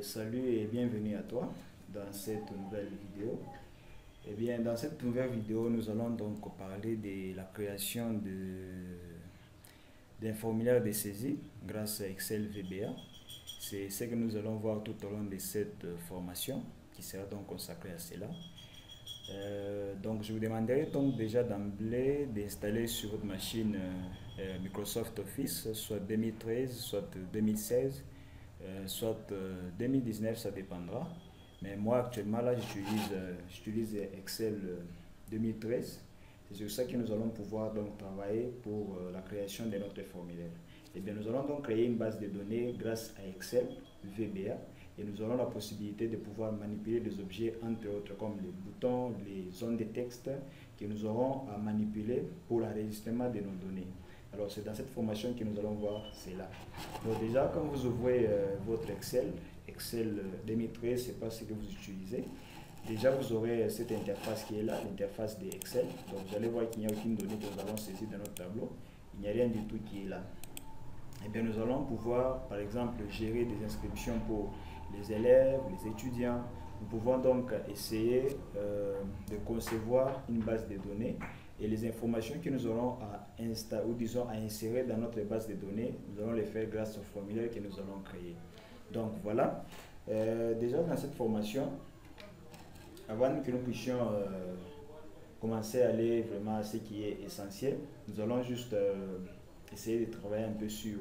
Salut et bienvenue à toi dans cette nouvelle vidéo. Dans cette nouvelle vidéo, nous allons donc parler de la création d'un formulaire de saisie grâce à Excel VBA. C'est ce que nous allons voir tout au long de cette formation qui sera donc consacrée à cela. Donc je vous demanderai donc déjà d'emblée d'installer sur votre machine Microsoft Office, soit 2013, soit 2016, soit 2019, ça dépendra. Mais moi actuellement là j'utilise Excel 2013. C'est sur ça que nous allons pouvoir donc travailler pour la création de notre formulaire. Nous allons donc créer une base de données grâce à Excel VBA et nous aurons la possibilité de pouvoir manipuler des objets entre autres comme les boutons, les zones de texte que nous aurons à manipuler pour l'enregistrement de nos données. Alors c'est dans cette formation que nous allons voir cela. Donc déjà quand vous ouvrez votre Excel 2013, c'est pas ce que vous utilisez. Déjà vous aurez cette interface qui est là, l'interface de Excel. Donc vous allez voir qu'il n'y a aucune donnée que nous avons saisie dans notre tableau. Il n'y a rien du tout qui est là. Nous allons pouvoir par exemple gérer des inscriptions pour les élèves, les étudiants. Nous pouvons donc essayer de concevoir une base de données et les informations que nous aurons à insérer dans notre base de données, nous allons les faire grâce au formulaire que nous allons créer. Donc voilà, déjà dans cette formation, avant que nous puissions commencer à aller vraiment à ce qui est essentiel, nous allons juste essayer de travailler un peu sur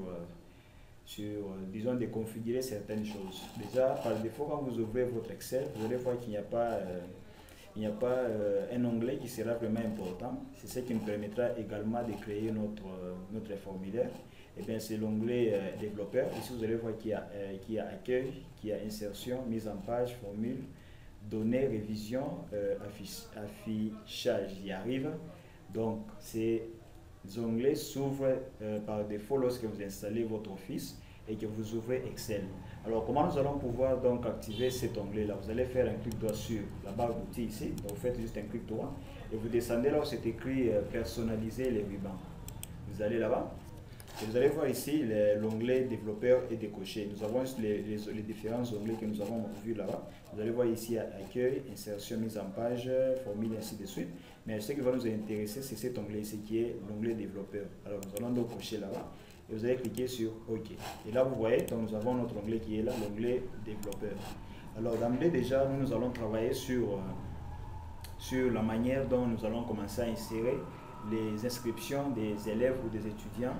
disons, de configurer certaines choses. Déjà, par défaut, quand vous ouvrez votre Excel, vous allez voir qu'il n'y a pas, un onglet qui sera vraiment important. C'est ce qui nous permettra également de créer notre formulaire. C'est l'onglet développeur. Ici, vous allez voir qu'il y a accueil, qu'il y a insertion, mise en page, formule, données, révision, affichage. J'y arrive. Donc, ces onglets s'ouvrent par défaut lorsque vous installez votre Office et que vous ouvrez Excel. Alors, comment nous allons pouvoir donc activer cet onglet-là? Vous allez faire un clic droit sur la barre d'outils ici. Donc, vous faites juste un clic droit et vous descendez là où c'est écrit personnaliser les rubans. Vous allez là-bas. Et vous allez voir ici l'onglet développeur est décoché. Nous avons les différents onglets que nous avons vus là-bas. Vous allez voir ici accueil, insertion, mise en page, formule, ainsi de suite. Mais ce qui va nous intéresser, c'est cet onglet ici qui est l'onglet développeur. Alors nous allons donc cocher là-bas et vous allez cliquer sur OK. Et là vous voyez, donc nous avons notre onglet qui est là, l'onglet développeur. Alors d'emblée déjà, nous allons travailler sur la manière dont nous allons commencer à insérer les inscriptions des élèves ou des étudiants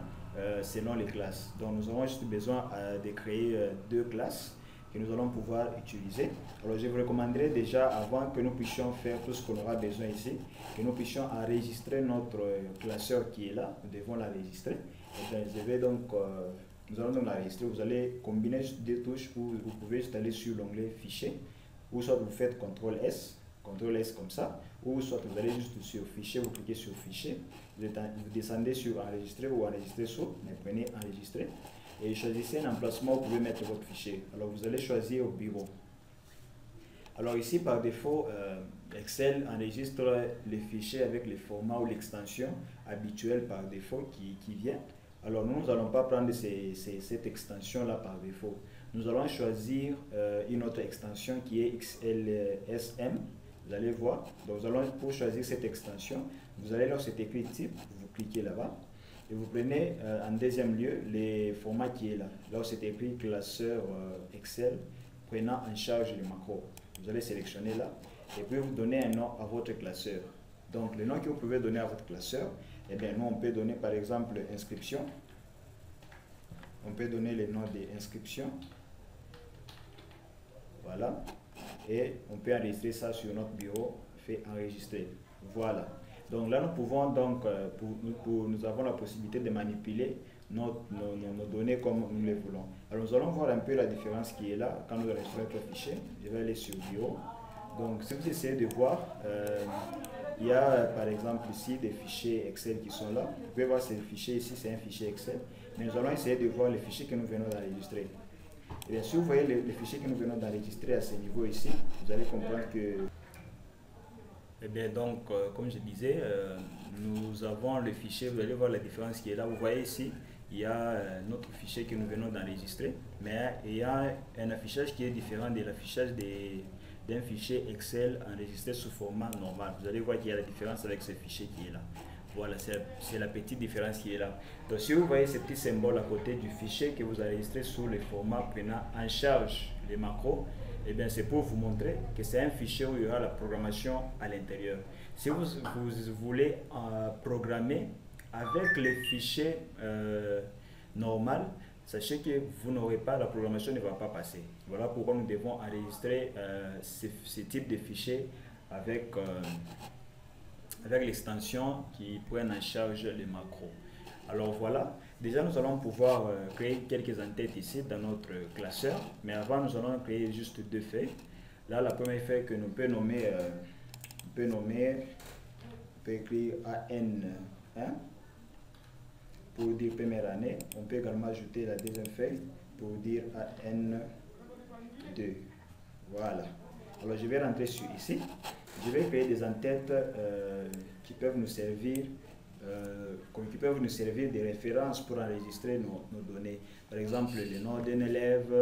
selon les classes. Donc nous aurons juste besoin de créer deux classes que nous allons pouvoir utiliser. Alors je vous recommanderais déjà, avant que nous puissions faire tout ce qu'on aura besoin ici, que nous puissions enregistrer notre classeur qui est là. Nous devons l'enregistrer. Nous allons donc l'enregistrer. Vous allez combiner deux touches où vous pouvez juste aller sur l'onglet fichier, ou soit vous faites CTRL S comme ça, ou soit vous allez juste sur fichier, vous cliquez sur fichier, vous descendez sur enregistrer ou enregistrer sous, mais prenez enregistrer et choisissez un emplacement où vous pouvez mettre votre fichier. Alors vous allez choisir au bureau. Alors ici par défaut, Excel enregistre les fichiers avec le format ou l'extension habituelle par défaut qui vient. Alors nous n'allons pas prendre cette extension là par défaut. Nous allons choisir une autre extension qui est XLSM. Vous allez voir. Donc, pour choisir cette extension, vous allez là où c'est écrit type, vous cliquez là-bas et vous prenez en deuxième lieu les formats qui est là. Là où c'est écrit classeur Excel prenant en charge les macros. Vous allez sélectionner là et puis vous donnez un nom à votre classeur. Donc, le nom que vous pouvez donner à votre classeur, nous on peut donner par exemple inscription. On peut donner le nom d'inscription. Voilà. Et on peut enregistrer ça sur notre bureau, fait enregistrer. Voilà. Donc là, nous pouvons donc, nous avons la possibilité de manipuler nos données comme nous les voulons. Alors nous allons voir un peu la différence qui est là quand nous enregistrons notre fichier. Je vais aller sur bureau. Donc si vous essayez de voir, il y a par exemple ici des fichiers Excel qui sont là. Vous pouvez voir ces fichiers ici, c'est un fichier Excel. Mais nous allons essayer de voir les fichiers que nous venons d'enregistrer. Et bien, si vous voyez les fichiers que nous venons d'enregistrer à ce niveau ici, vous allez comprendre que... comme je disais, nous avons le fichier, vous allez voir la différence qui est là. Vous voyez ici, il y a notre fichier que nous venons d'enregistrer, mais il y a un affichage qui est différent de l'affichage d'un fichier Excel enregistré sous format normal. Vous allez voir qu'il y a la différence avec ce fichier qui est là. Voilà, c'est la petite différence qui est là. Donc si vous voyez ce petit symbole à côté du fichier que vous enregistrez sous le format prenant en charge les macros, eh bien c'est pour vous montrer que c'est un fichier où il y aura la programmation à l'intérieur. Si vous voulez programmer avec les fichiers normal, sachez que vous n'aurez pas, la programmation ne va pas passer. Voilà pourquoi nous devons enregistrer ce type de fichiers avec l'extension qui prenne en charge les macros. Alors voilà, déjà nous allons pouvoir créer quelques entêtes ici dans notre classeur, mais avant nous allons créer juste deux feuilles. Là, la première feuille que nous peut nommer, on peut écrire AN1 pour dire première année. On peut également ajouter la deuxième feuille pour dire AN2. Voilà. Alors je vais rentrer sur ici. Je vais créer des entêtes qui peuvent nous servir de référence pour enregistrer nos données. Par exemple, le nom d'un élève,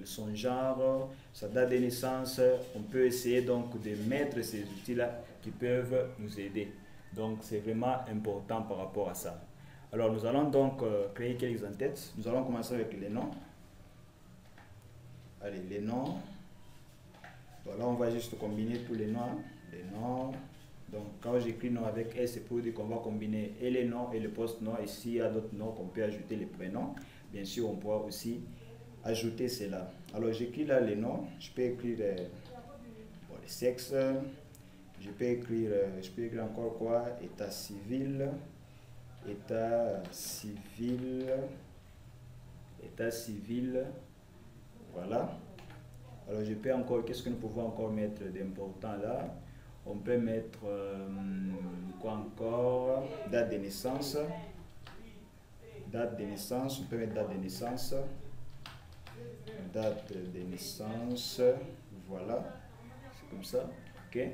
son genre, sa date de naissance. On peut essayer donc de mettre ces outils-là qui peuvent nous aider. Donc c'est vraiment important par rapport à ça. Alors nous allons donc créer quelques entêtes. Nous allons commencer avec les noms. Allez, les noms. Voilà, on va juste combiner tous les noms. Les noms. Donc quand j'écris nom avec S, c'est pour dire qu'on va combiner et les noms et le post-nom. Et s'il y a d'autres noms, qu'on peut ajouter les prénoms. Bien sûr, on pourra aussi ajouter cela. Alors j'écris là les noms. Je peux écrire bon, les sexes. Je peux écrire encore quoi? État civil. État civil. Voilà. Alors je peux encore, qu'est-ce que nous pouvons encore mettre d'important là? On peut mettre quoi encore? Date de naissance. Date de naissance, on peut mettre date de naissance. Date de naissance, voilà. C'est comme ça, ok.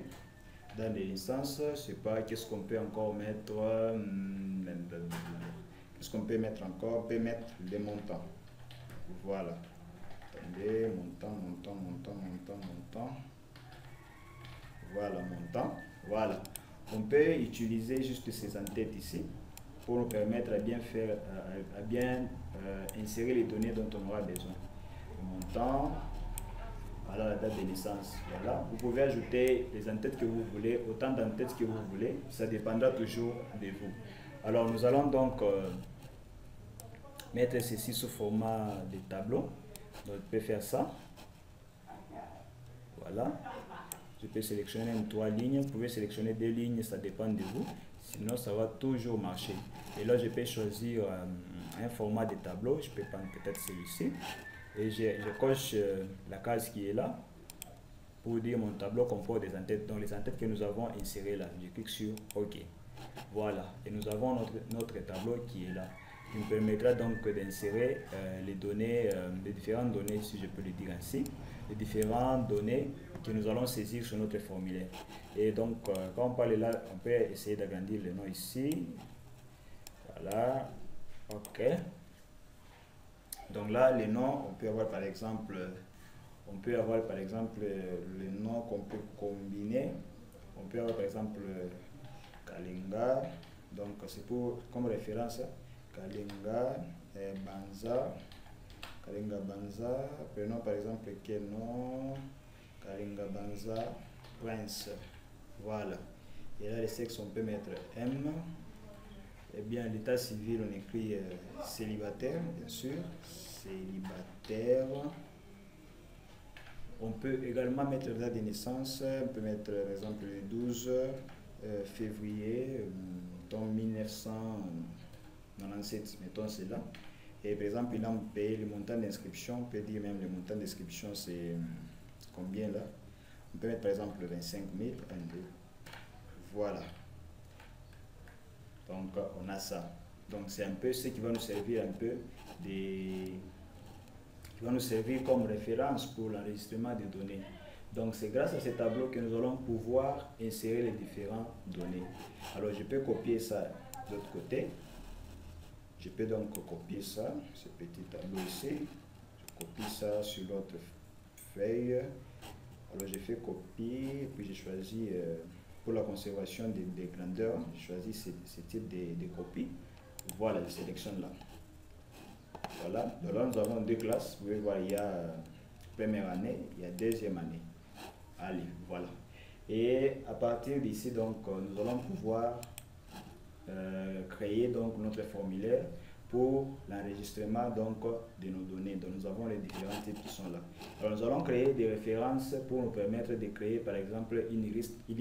Date de naissance, je sais pas, qu'est-ce qu'on peut encore mettre? Qu'est-ce qu'on peut mettre encore? On peut mettre les montants. Voilà. Attendez, montant. Voilà, montant. Voilà. On peut utiliser juste ces entêtes ici pour nous permettre à bien faire, insérer les données dont on aura besoin. Le montant, voilà la date de naissance. Voilà. Vous pouvez ajouter les entêtes que vous voulez, autant d'entêtes que vous voulez. Ça dépendra toujours de vous. Alors nous allons donc mettre ceci sous format de tableau. Donc je peux faire ça. Voilà. Je peux sélectionner 3 lignes. Vous pouvez sélectionner 2 lignes, ça dépend de vous. Sinon, ça va toujours marcher. Et là, je peux choisir un format de tableau. Je peux prendre peut-être celui-ci. Et je coche la case qui est là pour dire mon tableau comporte des entêtes. Donc, les entêtes que nous avons insérées là. Je clique sur OK. Voilà. Et nous avons notre tableau qui est là. Qui nous permettra donc d'insérer les données, les différentes données, si je peux le dire ainsi, les différentes données que nous allons saisir sur notre formulaire. Et donc, quand on parle là, on peut essayer d'agrandir le nom ici. Voilà. OK. Donc là, les noms, on peut avoir par exemple, les noms qu'on peut combiner. On peut avoir par exemple Kalinga. Donc, c'est pour comme référence. Kalinga Banza, prenons par exemple quel nom? Kalinga Banza Prince. Voilà. Et là, les sexes, on peut mettre M. Eh bien, l'état civil, on écrit célibataire, bien sûr. Célibataire. On peut également mettre la date de naissance. On peut mettre par exemple le 12 février 1997, mettons cela. Et par exemple, il a payé le montant d'inscription. On peut dire même le montant d'inscription, c'est combien là? On peut mettre par exemple 25 000. Voilà. Donc, on a ça. Donc, c'est un peu ce qui va nous servir comme référence pour l'enregistrement des données. Donc, c'est grâce à ce tableau que nous allons pouvoir insérer les différentes données. Alors, je peux copier ça de l'autre côté. Je peux donc copier ça, ce petit tableau ici. Je copie ça sur l'autre feuille. Alors je fais copier, puis j'ai choisi pour la conservation des grandeurs, j'ai choisi ce type de copie. Voilà, je sélectionne là. Voilà, donc là nous avons deux classes. Vous pouvez voir, il y a première année, il y a deuxième année. Allez, voilà. Et à partir d'ici, donc, nous allons pouvoir créer donc notre formulaire pour l'enregistrement donc de nos données. Donc nous avons les différents types qui sont là. Alors nous allons créer des références pour nous permettre de créer par exemple une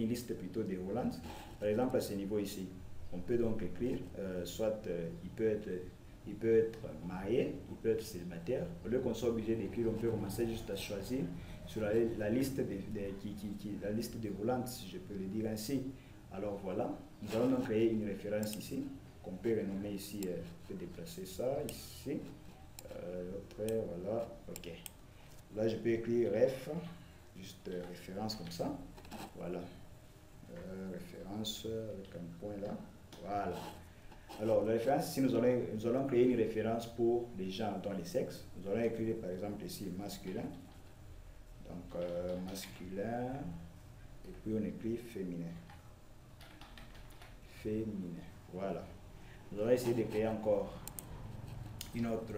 liste plutôt déroulante. Par exemple à ce niveau ici, on peut donc écrire soit il peut être marié, il peut être célibataire. Au lieu qu'on soit obligé d'écrire, on peut commencer juste à choisir sur la liste la liste déroulante, si je peux le dire ainsi. Alors voilà, nous allons donc créer une référence ici, qu'on peut renommer ici, je peux déplacer ça ici, voilà, ok. Là je peux écrire ref, juste référence comme ça, voilà, référence avec un point là, voilà. Alors la référence ici, nous allons créer une référence pour les gens dans les sexes. Nous allons écrire par exemple ici masculin, donc masculin, et puis on écrit féminin. Féminin, voilà. Nous allons essayer de créer encore une autre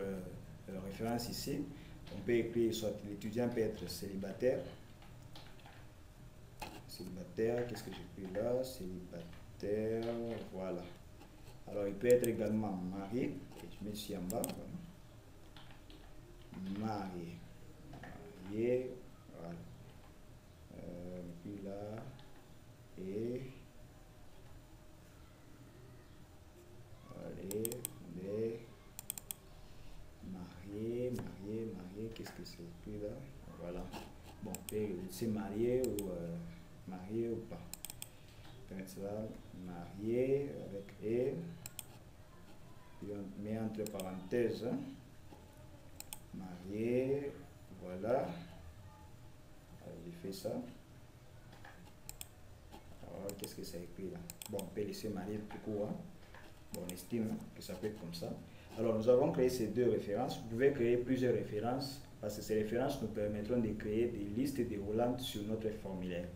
référence ici. On peut écrire, soit l'étudiant peut être célibataire. Célibataire, qu'est-ce que j'écris là? Célibataire, voilà. Alors il peut être également marié, et je mets ici en bas, voilà. Marié, voilà. Puis là, et les mariés, qu'est-ce que c'est écrit là? Voilà. Bon, c'est marié ou marié ou pas. Ça, marié avec et, puis on met entre parenthèses, marié, voilà. J'ai fait ça. Alors, qu'est-ce que ça écrit là? Bon, on peut laisser marié tout court. Hein. Bon, on estime que ça peut être comme ça. Alors, nous avons créé ces deux références. Vous pouvez créer plusieurs références parce que ces références nous permettront de créer des listes déroulantes sur notre formulaire.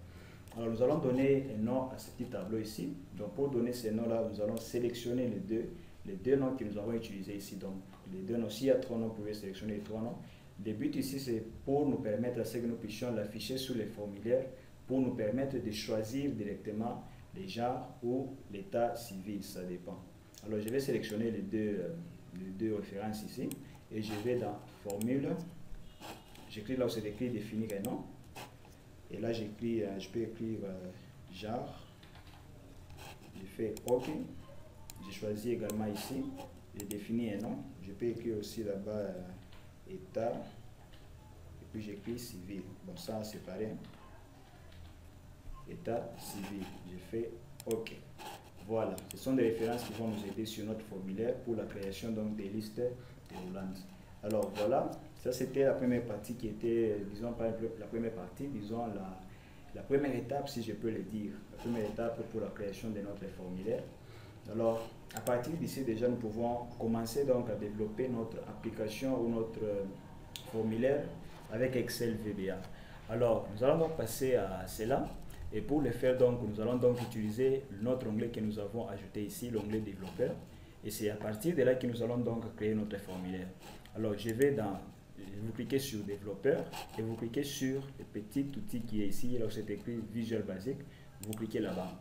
Alors, nous allons donner un nom à ce petit tableau ici. Donc, pour donner ces noms-là, nous allons sélectionner les deux noms que nous avons utilisés ici. Donc, les deux noms, s'il y a trois noms, vous pouvez sélectionner les trois noms. Le but ici, c'est pour nous permettre à ce que nous puissions l'afficher sur les formulaires pour nous permettre de choisir directement les genres ou l'état civil, ça dépend. Alors, je vais sélectionner les deux références ici et je vais dans Formule. J'écris là où c'est écrit définir un nom. Et là, j'écris, je peux écrire genre. Je fais OK. J'ai choisi également ici. J'ai défini un nom. Je peux écrire aussi là-bas état. Et puis j'écris civil. Bon, ça c'est pareil. État civil. Je fais OK. Voilà. Ce sont des références qui vont nous aider sur notre formulaire pour la création donc des listes déroulantes. Alors voilà. Ça, c'était la première partie qui était, disons, par exemple, la première partie, disons, la première étape, si je peux le dire, la première étape pour la création de notre formulaire. Alors, à partir d'ici, déjà, nous pouvons commencer donc à développer notre application ou notre formulaire avec Excel VBA. Alors, nous allons donc passer à cela. Et pour le faire, donc, nous allons donc utiliser notre onglet que nous avons ajouté ici, l'onglet développeur. Et c'est à partir de là que nous allons donc créer notre formulaire. Alors, je vais dans... Vous cliquez sur développeur et vous cliquez sur le petit outil qui est ici, là où c'est écrit Visual Basic, vous cliquez là-bas.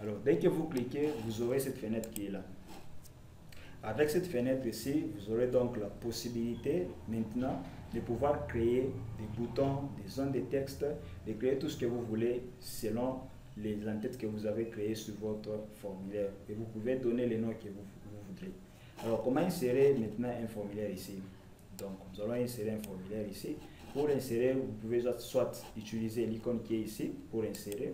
Alors dès que vous cliquez, vous aurez cette fenêtre qui est là. Avec cette fenêtre ici, vous aurez donc la possibilité maintenant de pouvoir créer des boutons, des zones de texte, de créer tout ce que vous voulez selon les entêtes que vous avez créées sur votre formulaire. Et vous pouvez donner les noms que vous voudrez. Alors comment insérer maintenant un formulaire ici? Donc, nous allons insérer un formulaire ici. Pour l'insérer, vous pouvez soit utiliser l'icône qui est ici pour insérer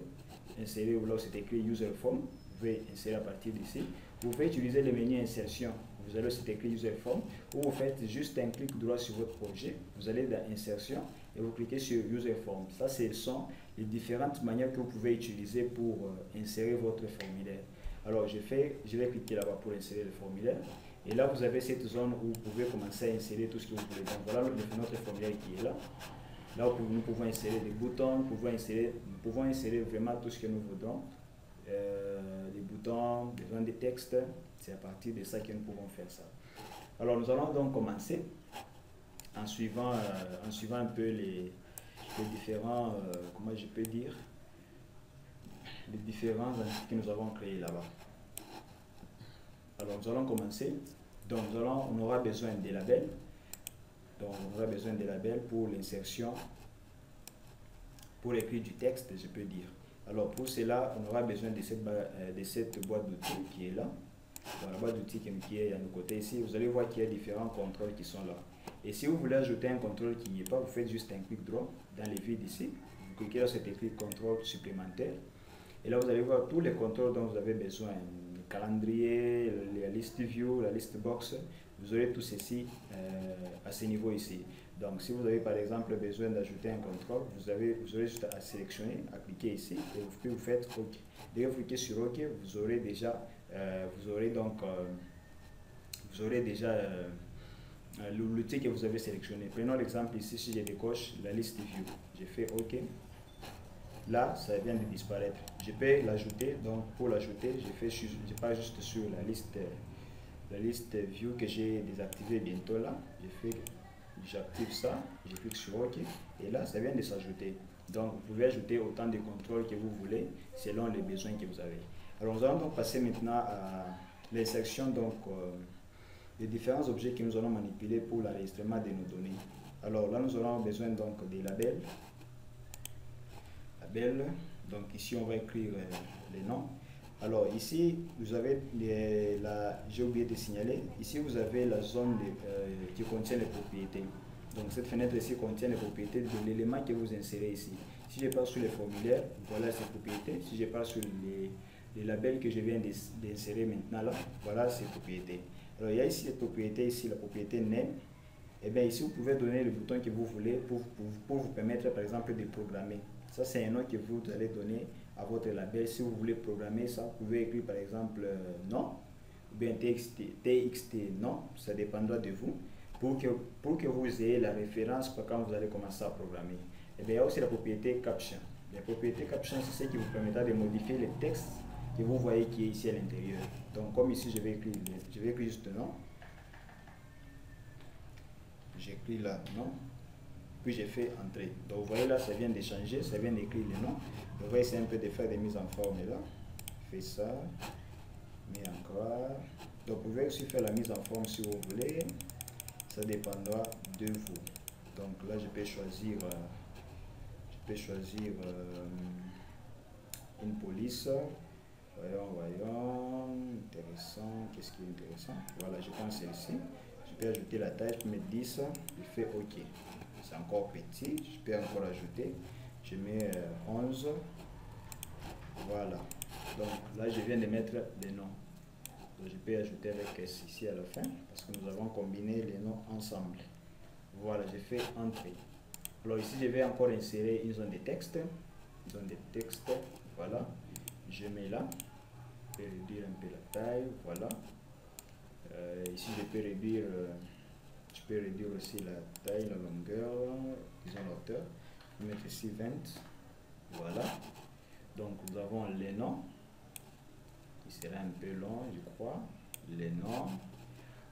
là où c'est écrit User Form. Vous pouvez insérer à partir d'ici. Vous pouvez utiliser le menu Insertion. Vous allez c'est écrit User Form. Ou vous faites juste un clic droit sur votre projet. Vous allez dans Insertion et vous cliquez sur User Form. Ça, ce sont les différentes manières que vous pouvez utiliser pour insérer votre formulaire. Alors, je vais cliquer là-bas pour insérer le formulaire. Et là, vous avez cette zone où vous pouvez commencer à insérer tout ce que vous voulez. Donc voilà notre formulaire qui est là. Là, nous pouvons insérer des boutons, nous pouvons insérer vraiment tout ce que nous voudrons. Des boutons, des zones de texte, c'est à partir de ça que nous pouvons faire ça. Alors nous allons donc commencer en suivant un peu les différents, comment je peux dire, les différents entités que nous avons créés là-bas. Alors nous allons commencer. Donc on aura besoin des labels. Donc on aura besoin des labels pour l'insertion, pour écrire du texte, je peux dire. Alors pour cela, on aura besoin de cette boîte d'outils qui est là. Dans la boîte d'outils qui est à nos côtés ici, vous allez voir qu'il y a différents contrôles qui sont là. Et si vous voulez ajouter un contrôle qui n'y est pas, vous faites juste un clic droit dans les vides ici. Vous cliquez sur cet écrit contrôle supplémentaire. Et là, vous allez voir tous les contrôles dont vous avez besoin. Le calendrier, la liste view, la liste box. Vous aurez tout ceci à ce niveau ici. Donc, si vous avez par exemple besoin d'ajouter un contrôle, vous aurez juste à sélectionner, à cliquer ici et vous faites OK. Dès que vous cliquez sur OK, vous aurez déjà l'outil que vous avez sélectionné. Prenons l'exemple ici, si je décoche la liste view, je fais OK. Là, ça vient de disparaître. Je peux l'ajouter, donc pour l'ajouter, je pars juste sur la liste view que j'ai désactivée bientôt là. J'active ça, je clique sur OK et là, ça vient de s'ajouter. Donc, vous pouvez ajouter autant de contrôles que vous voulez selon les besoins que vous avez. Alors, nous allons donc passer maintenant à l'insertion des différents objets que nous allons manipuler pour l'enregistrement de nos données. Alors là, nous aurons besoin donc des labels. Donc ici, on va écrire les noms. Alors ici, vous avez j'ai oublié de signaler, ici vous avez la zone qui contient les propriétés. Donc cette fenêtre ici contient les propriétés de l'élément que vous insérez ici. Si je pars sur les formulaires, voilà ces propriétés. Si je pars sur les labels que je viens d'insérer maintenant là, voilà ces propriétés. Alors il y a ici cette propriété, ici la propriété name. Et bien ici vous pouvez donner le bouton que vous voulez pour vous permettre par exemple de programmer. Ça c'est un nom que vous allez donner à votre label. Si vous voulez programmer ça, vous pouvez écrire par exemple non, ou bien txt non, ça dépendra de vous, pour que vous ayez la référence pour quand vous allez commencer à programmer. Et bien il y a aussi la propriété caption. La propriété caption, c'est ce qui vous permettra de modifier le texte que vous voyez qui est ici à l'intérieur. Donc comme ici je vais écrire juste non. J'écris là non, puis j'ai fait entrer. Donc vous voyez là, ça vient de changer, ça vient d'écrire le nom. On va essayer un peu de faire des mises en forme là. Fais ça, mais encore. Donc vous pouvez aussi faire la mise en forme si vous voulez. Ça dépendra de vous. Donc là, je peux choisir une police. Voyons, intéressant. Qu'est-ce qui est intéressant? Voilà, je prends celle-ci. Je peux ajouter la taille, je peux mettre 10. Je fais OK. C'est encore petit, je peux encore ajouter. Je mets 11. Voilà. Donc là, je viens de mettre les noms. Donc, je peux ajouter avec S ici à la fin parce que nous avons combiné les noms ensemble. Voilà, j'ai fait entrer. Alors ici, je vais encore insérer une zone de texte. Voilà. Je mets là. Je peux réduire un peu la taille. Voilà. Ici, je peux réduire aussi la taille, la longueur, disons la hauteur. Je vais mettre ici 20. Voilà. Donc nous avons les noms, qui sera un peu long, je crois. Les noms.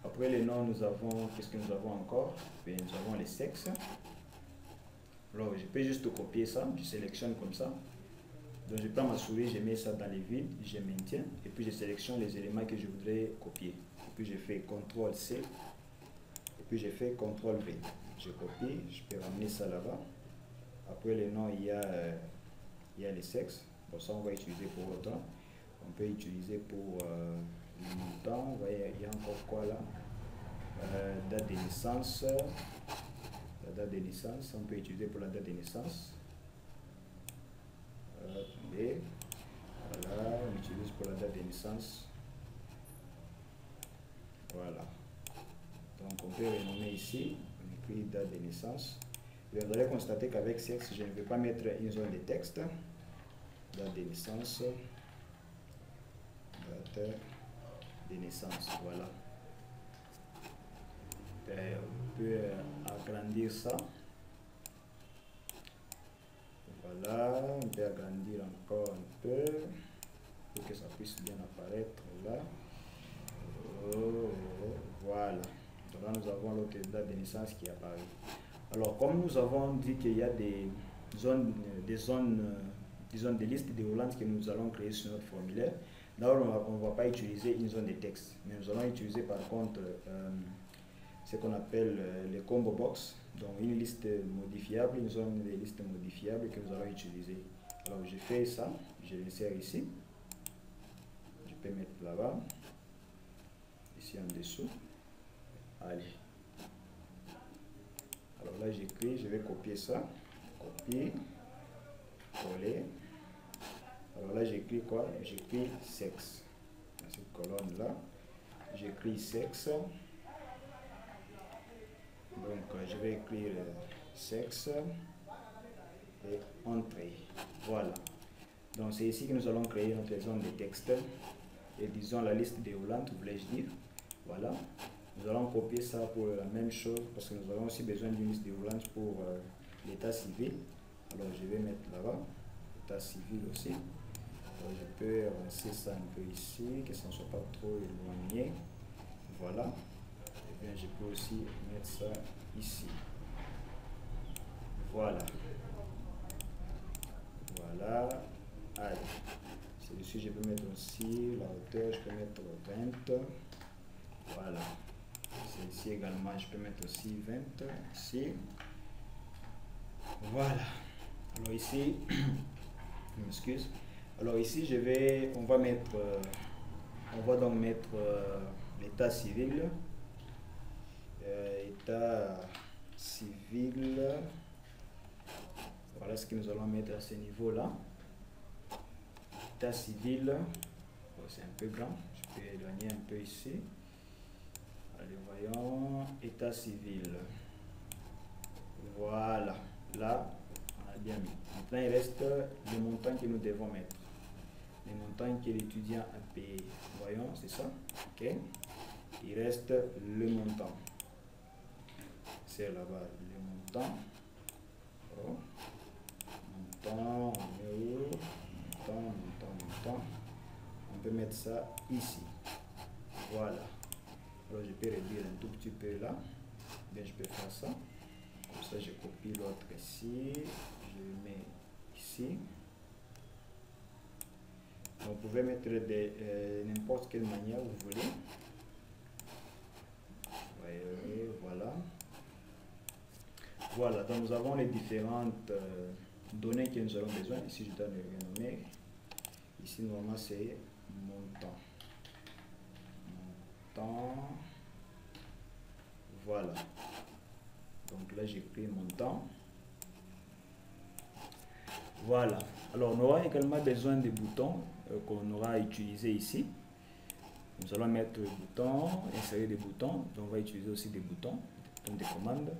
Après les noms, nous avons, qu'est-ce que nous avons encore? Bien, nous avons les sexes. Alors je peux juste copier ça, je sélectionne comme ça. Donc je prends ma souris, je mets ça dans les vides, je maintiens, et puis je sélectionne les éléments que je voudrais copier. Et puis je fais CTRL-C, et puis je fais CTRL-V. Je copie, je peux ramener ça là-bas. Après les noms, il y a les sexes. Bon, ça on va utiliser pour autant. On peut utiliser pour le montant. Vous voyez, il y a encore quoi là? Date de naissance. La date de naissance, on peut utiliser pour la date de naissance. Attendez. Voilà, on utilise pour la date de naissance. Voilà. Donc on peut renommer ici, on écrit date de naissance. Et vous allez constater qu'avec sexe, je ne vais pas mettre une zone de texte. Date de naissance. Date de naissance, voilà. On peut agrandir ça. Voilà, on peut agrandir encore un peu pour que ça puisse bien apparaître là. Oh, voilà. Donc là, nous avons l'autre date de naissance qui apparaît. Alors, comme nous avons dit qu'il y a des zones, disons des listes déroulantes que nous allons créer sur notre formulaire, d'abord, on ne va pas utiliser une zone de texte, mais nous allons utiliser par contre ce qu'on appelle les combo box, donc une liste modifiable, une zone de liste modifiable que nous allons utiliser. Alors, je fais ça, je l'insère ici, je peux mettre là-bas, ici en dessous. Allez. Alors là, j'écris, je vais copier ça, copier, coller. Alors là, j'écris quoi? J'écris sexe. Dans cette colonne-là, j'écris sexe. Donc, je vais écrire sexe et entrée. Voilà. Donc, c'est ici que nous allons créer notre zone de texte. Et disons la liste déroulante, voulais-je dire. Voilà. Nous allons copier ça pour la même chose parce que nous avons aussi besoin d'une liste déroulante pour l'état civil. Alors, je vais mettre là-bas, l'état civil aussi. Alors, je peux avancer ça un peu ici, que ça ne soit pas trop éloigné. Voilà. Et bien, je peux aussi mettre ça ici. Voilà. Voilà. Allez. Celui-ci, je peux mettre aussi la hauteur, je peux mettre 20. Voilà. Ici également, je peux mettre aussi 20. Ici. Voilà. Alors ici, je m'excuse. Alors ici, on va donc mettre l'état civil. État civil. Voilà ce que nous allons mettre à ce niveau-là. État civil. Oh, c'est un peu grand. Je peux éloigner un peu ici. Allez, voyons. État civil. Voilà. Là, on a bien mis. Maintenant, il reste le montant que nous devons mettre. Le montant que l'étudiant a payé. Voyons, c'est ça. OK. Il reste le montant. C'est là-bas le montant. Oh. Montant, on est où? Montant. On peut mettre ça ici. Voilà. Alors, je peux réduire un tout petit peu là. Bien, je peux faire ça. Comme ça, je copie l'autre ici. Je le mets ici. Donc, vous pouvez mettre de n'importe quelle manière vous voulez. Voilà. Voilà, donc nous avons les différentes données que nous avons besoin. Ici, je dois les renommer. Ici, normalement, c'est montant. Voilà. Donc là, j'ai pris montant. Voilà. Alors, on aura également besoin des boutons qu'on aura utilisés ici. Nous allons mettre le bouton, insérer des boutons. Donc, on va utiliser aussi des boutons de commande.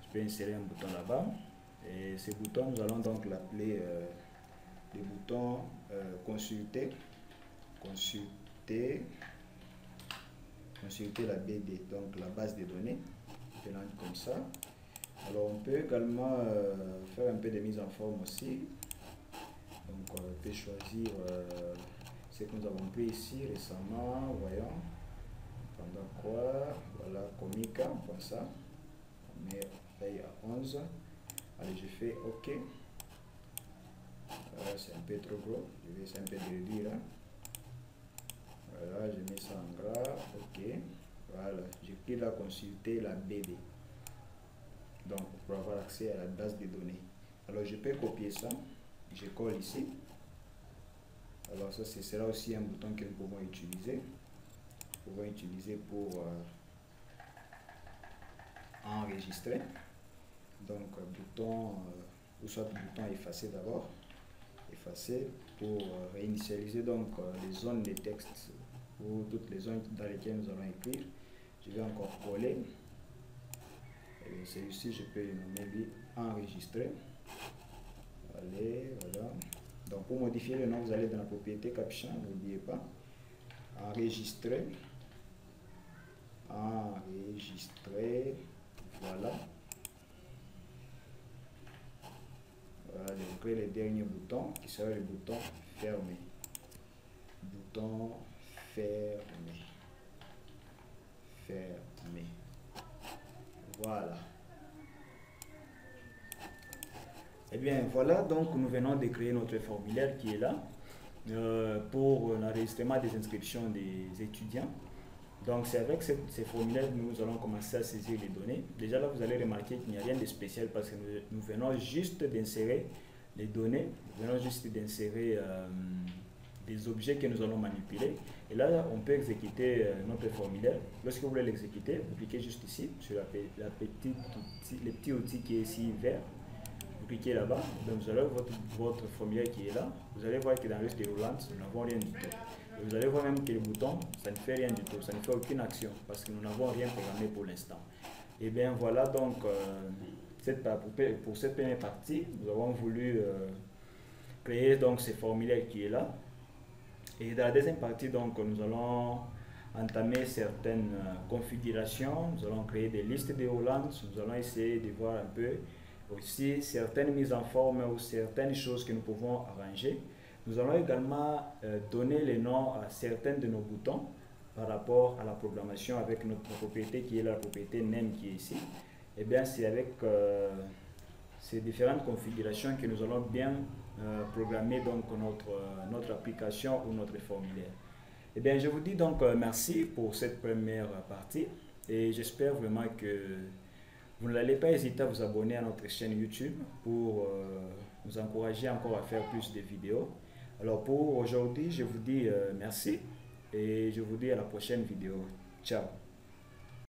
Je peux insérer un bouton là-bas. Et ces boutons, nous allons donc l'appeler le bouton consulter. Consulter la BD, donc la base de données, comme ça. Alors on peut également faire un peu de mise en forme aussi. Donc on peut choisir ce que nous avons pris ici récemment, voyons, pendant quoi, voilà, Comica, comme ça. On met paye à 11. Allez, je fais OK. C'est un peu trop gros, je vais essayer un peu de réduire. Hein. Voilà, je mets ça en gras, OK. Voilà, j'ai pris là consulter la BD. Donc, pour avoir accès à la base de données. Alors, je peux copier ça. Je colle ici. Alors, ça, ce sera aussi un bouton que nous pouvons utiliser. Nous pouvons utiliser pour enregistrer. Donc, bouton, ou soit bouton effacer d'abord. Effacer pour réinitialiser donc les zones de texte ou toutes les zones dans lesquelles nous allons écrire. Je vais encore coller. Celui-ci, je peux le nommer lui enregistrer. Allez, voilà. Donc, pour modifier le nom, vous allez dans la propriété caption, n'oubliez pas. Enregistrer. enregistrer. Voilà. Voilà, je crée le dernier bouton qui sera le bouton fermer. Bouton fermer. Fermer. Voilà. Et bien voilà, donc nous venons de créer notre formulaire qui est là pour l'enregistrement des inscriptions des étudiants. Donc c'est avec ces formulaires que nous allons commencer à saisir les données. Déjà là, vous allez remarquer qu'il n'y a rien de spécial parce que nous venons juste d'insérer les données, nous venons juste d'insérer des objets que nous allons manipuler. Et là, on peut exécuter notre formulaire. Lorsque vous voulez l'exécuter, vous cliquez juste ici sur le petit outil qui est ici vert. Vous cliquez là-bas, donc vous avez votre formulaire qui est là. Vous allez voir que dans le liste déroulante, nous n'avons rien du tout. Et vous allez voir même que le bouton, ça ne fait rien du tout, ça ne fait aucune action parce que nous n'avons rien programmé pour l'instant. Et bien voilà donc pour cette première partie, nous avons voulu créer donc ce formulaire qui est là. Et dans la deuxième partie, donc, nous allons entamer certaines configurations, nous allons créer des listes déroulantes, nous allons essayer de voir un peu aussi certaines mises en forme ou certaines choses que nous pouvons arranger. Nous allons également donner les noms à certains de nos boutons par rapport à la programmation avec notre propriété qui est la propriété name qui est ici. Et bien c'est avec ces différentes configurations que nous allons bien programmer donc notre application ou notre formulaire. Et bien je vous dis donc merci pour cette première partie et j'espère vraiment que vous n'allez pas hésiter à vous abonner à notre chaîne YouTube pour nous encourager encore à faire plus de vidéos. Alors pour aujourd'hui, je vous dis merci et je vous dis à la prochaine vidéo. Ciao.